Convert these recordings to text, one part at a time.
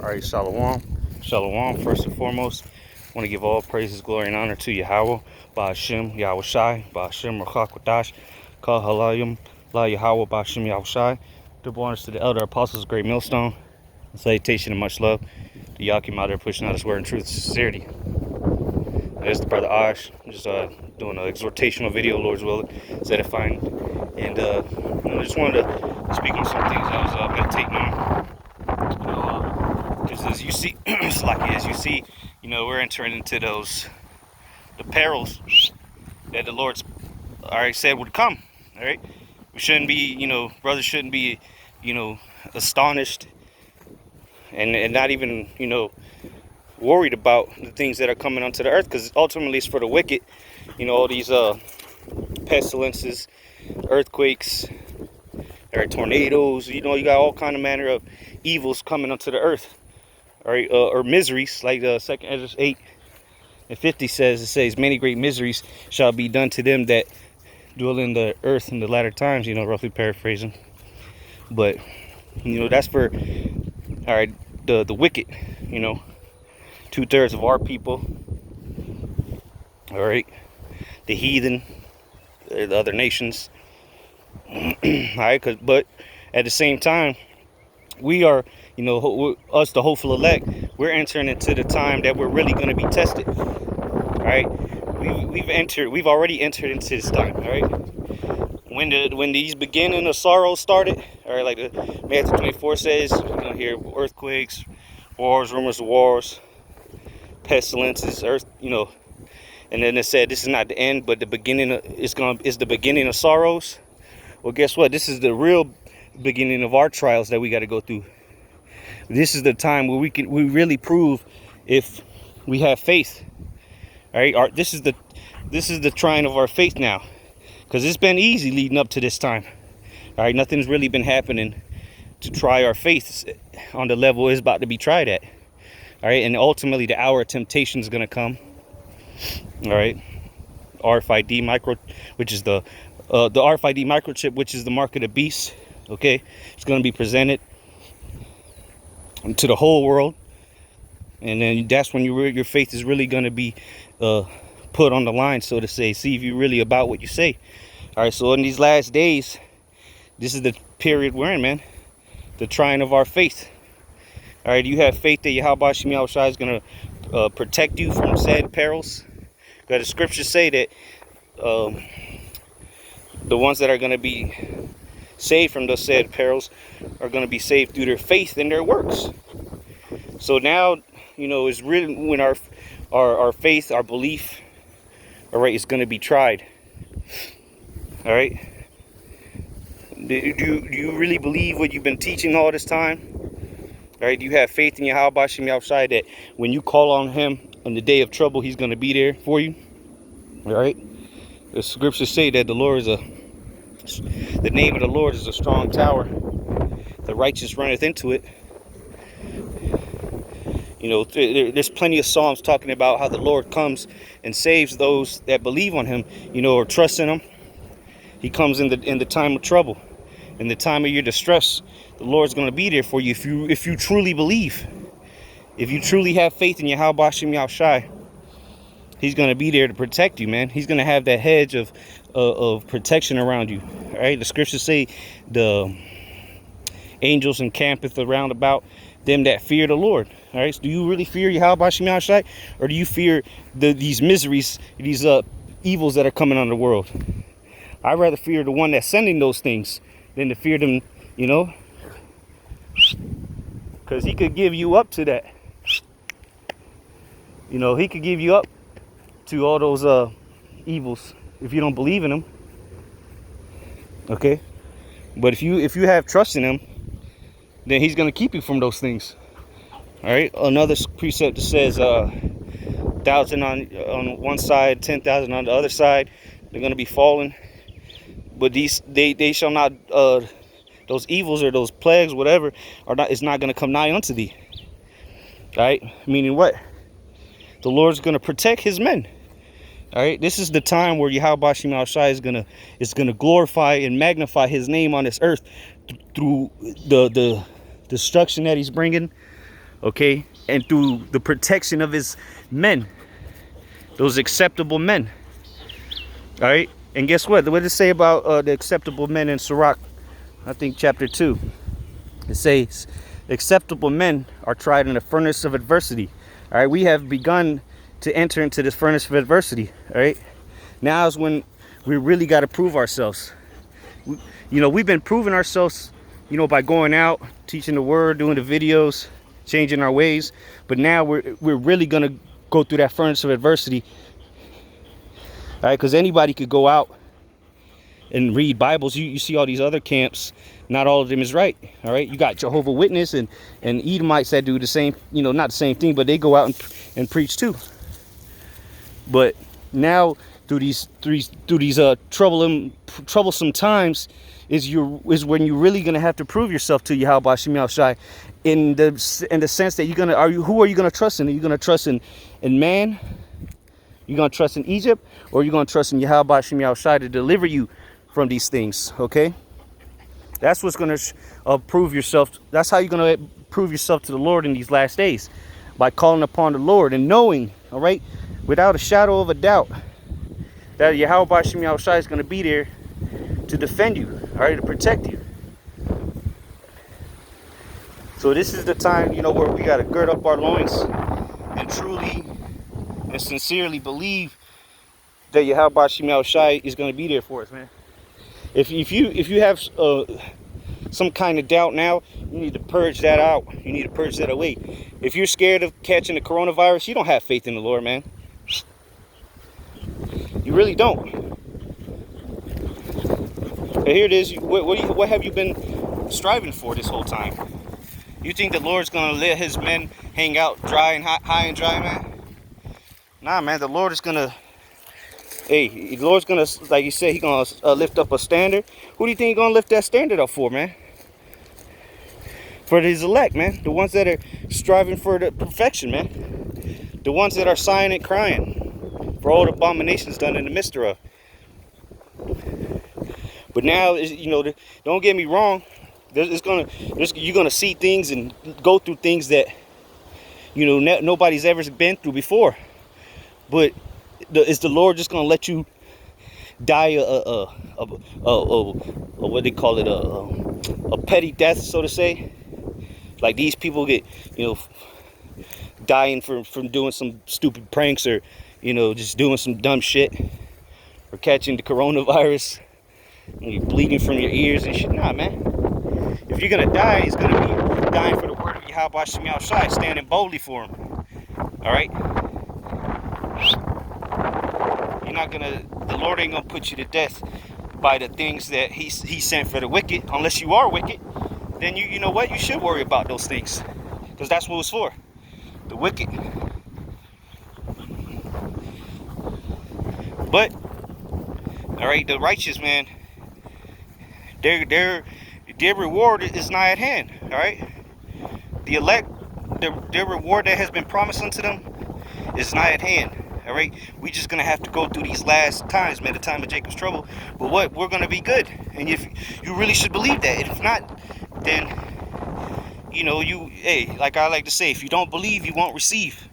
Alright, Shalom. Shalom, first and foremost. I want to give all praises, glory, and honor to Yahweh, Ba'ashem, Yahweh Shai, Ba'ashem, Rachak Wadash, Kal Halayim, La Yahweh, Ba'ashem, Yahweh Shai. Double honors to the elder apostles, great millstone. Salutation and much love to Yakim out there pushing out his word in truth and sincerity. There's the brother Ash, just doing an exhortational video, Lord's will, it's edifying. And I just wanted to speak on some things I was meditating on. As you see, as you see, we're entering into the perils that the Lord's already said would come. All right, we shouldn't be, brothers shouldn't be, astonished and not even, worried about the things that are coming onto the earth, because ultimately it's for the wicked. All these pestilences, earthquakes, tornadoes. You got all kind of manner of evils coming onto the earth. All right, or miseries, like 2nd Ezra 8:50 says. It says, "Many great miseries shall be done to them that dwell in the earth in the latter times." Roughly paraphrasing. But that's for the wicked. 2/3 of our people. All right, the heathen, the other nations. All right, but at the same time, we are, us, the hopeful elect, we're entering into the time that we're really going to be tested. All right, we've already entered into this time. All right, when these beginning of sorrows started, all right, like Matthew 24 says, you're going to hear earthquakes, wars, rumors of wars, pestilences, and then it said this is not the end, but the beginning is the beginning of sorrows. Well, guess what? This is the real beginning of our trials that we got to go through. This is the time where we really prove if we have faith. All right, this is the trying of our faith now, because it's been easy leading up to this time. All right, nothing's really been happening to try our faith on the level it's about to be tried at. All right, and ultimately the hour of temptation is going to come. All right, RFID micro, which is the RFID microchip, which is the mark of the beast. Okay, it's going to be presented to the whole world, and then that's when your faith is really going to be put on the line, so to say. See if you're really about what you say. All right, so in these last days, this is the period we're in, man. The trying of our faith. All right, you have faith that Yahweh Shai is going to protect you from said perils. Because the scriptures say that the ones that are going to be saved from those said perils are going to be saved through their faith and their works. So now, is really when our faith, our belief, all right, is going to be tried. All right. Do you really believe what you've been teaching all this time? All right. Do you have faith in Yahweh Shai that when you call on Him on the day of trouble, He's going to be there for you? All right. The scriptures say that the name of the Lord is a strong tower. The righteous runneth into it. There's plenty of Psalms talking about how the Lord comes and saves those that believe on Him, or trust in Him. He comes in the time of trouble, in the time of your distress. The Lord's going to be there for you if you truly believe. If you truly have faith in Yahweh Shai, He's going to be there to protect you, man. He's going to have that hedge of protection around you. All right, the scriptures say the angels encampeth around about them that fear the Lord. All right, so do you really fear Yahweh Shai, or do you fear these miseries, these evils that are coming on the world? I'd rather fear the one that's sending those things than to fear them, because he could give you up to that. He could give you up to all those evils if you don't believe in him. Okay, but if you have trust in him, then he's going to keep you from those things. All right, another precept that says 1,000 on one side, 10,000 on the other side, they're going to be falling, but they shall not, those evils or those plagues, whatever, is not going to come nigh unto thee. All right, meaning what? The Lord's going to protect his men. All right, this is the time where Yahweh Shai is gonna glorify and magnify his name on this earth through the destruction that he's bringing. okay, and through the protection of his men, those acceptable men. All right, and guess what? What does it say about the acceptable men in Sirach? I think chapter 2. It says, acceptable men are tried in the furnace of adversity. All right, we have begun to enter into this furnace of adversity. All right, now is when we really got to prove ourselves. We've been proving ourselves, by going out, teaching the word, doing the videos, changing our ways. But now we're really gonna go through that furnace of adversity. All right, because anybody could go out and read Bibles. You see all these other camps, not all of them is right. All right, you got Jehovah Witness and Edomites that do the same, not the same thing, but they go out and preach too. But now through these troublesome times is when you're really gonna have to prove yourself to Yahweh Shem Yahushai, in the sense that who are you gonna trust in? Are you gonna trust in man? You gonna trust in Egypt, or are you gonna trust in Yahweh Shem Yahushai to deliver you from these things? Okay, that's what's gonna prove yourself. That's how you're gonna prove yourself to the Lord in these last days, by calling upon the Lord and knowing, all right, without a shadow of a doubt, that Yahweh Shem Yahushai is gonna be there to defend you, all right, to protect you. So this is the time, where we gotta gird up our loins and truly and sincerely believe that Yahweh Shem Yahushai is going to be there for us, man. If you have some kind of doubt now, you need to purge that out. You need to purge that away. If you're scared of catching the coronavirus, you don't have faith in the Lord, man. You really don't. And here it is. What have you been striving for this whole time? You think the Lord's going to let his men hang out dry and high and dry, man? Nah, man, the Lord is gonna, the Lord's gonna, like you said, he's gonna lift up a standard. Who do you think he's gonna lift that standard up for, man? For his elect, man. The ones that are striving for the perfection, man. The ones that are sighing and crying for all the abominations done in the midst of. But now, don't get me wrong. You're gonna see things and go through things that, nobody's ever been through before. But is the Lord just gonna let you die what they call it, a petty death, so to say? Like these people get, dying from doing some stupid pranks, or just doing some dumb shit, or catching the coronavirus and you're bleeding from your ears and shit. Nah, man. If you're gonna die, it's gonna be dying for the word of Yahweh Shem Yahushai, standing boldly for him. All right. The Lord ain't gonna put you to death by the things that he sent for the wicked, unless you are wicked. Then you know what, you should worry about those things, because that's what it's for, the wicked. But all right, the righteous, man, their reward is nigh at hand. All right, the elect, their reward that has been promised unto them is nigh at hand. All right, we just gonna have to go through these last times, man, the time of Jacob's trouble. But what, we're gonna be good, and if you really should believe that. If not, then like I like to say, if you don't believe, you won't receive.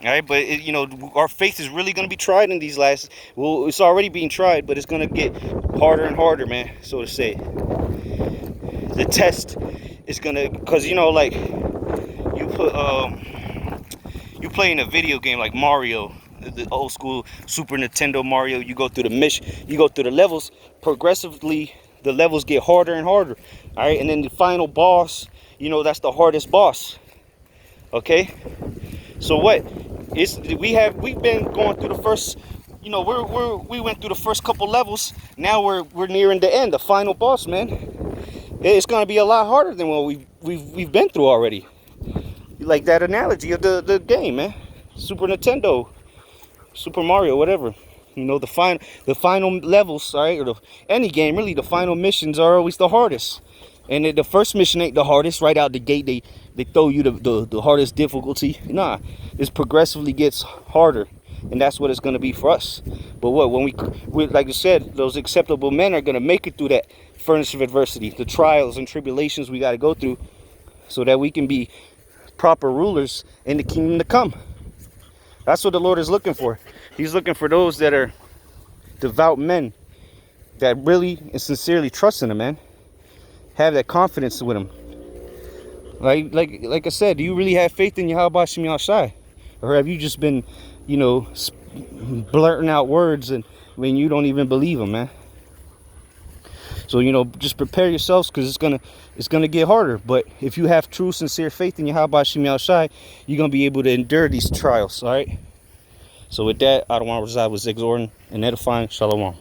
All right, but our faith is really gonna be tried in these last. Well, it's already being tried, but it's gonna get harder and harder, man, so to say. The test is gonna, because like you put you playing a video game like Mario, the old school Super Nintendo Mario. You go through the mission, you go through the levels. Progressively, the levels get harder and harder. All right, and then the final boss, that's the hardest boss. Okay, so what? We've been going through the first, we went through the first couple levels. Now we're nearing the end, the final boss, man. It's gonna be a lot harder than what we've been through already. Like that analogy of the game, man. Super Nintendo, Super Mario, whatever. The final levels, all right, or any game really, the final missions are always the hardest. And the first mission ain't the hardest. Right out the gate, they throw you the hardest difficulty. Nah, it progressively gets harder, and that's what it's gonna be for us. But when we like I said, those acceptable men are gonna make it through that furnace of adversity, the trials and tribulations we got to go through, so that we can be proper rulers in the kingdom to come. That's what the Lord is looking for. He's looking for those that are devout men, that really and sincerely trust in him, man. Have that confidence with him. Like I said, do you really have faith in Yahweh Shem Yahshai? Or have you just been, you know, blurting out words and when you don't even believe them, man? So, you know, just prepare yourselves, because it's gonna get harder. But if you have true, sincere faith in Yahweh Shem Yahshai, you're gonna be able to endure these trials. All right. So with that, I don't want to reside with exhorting and edifying. Shalom.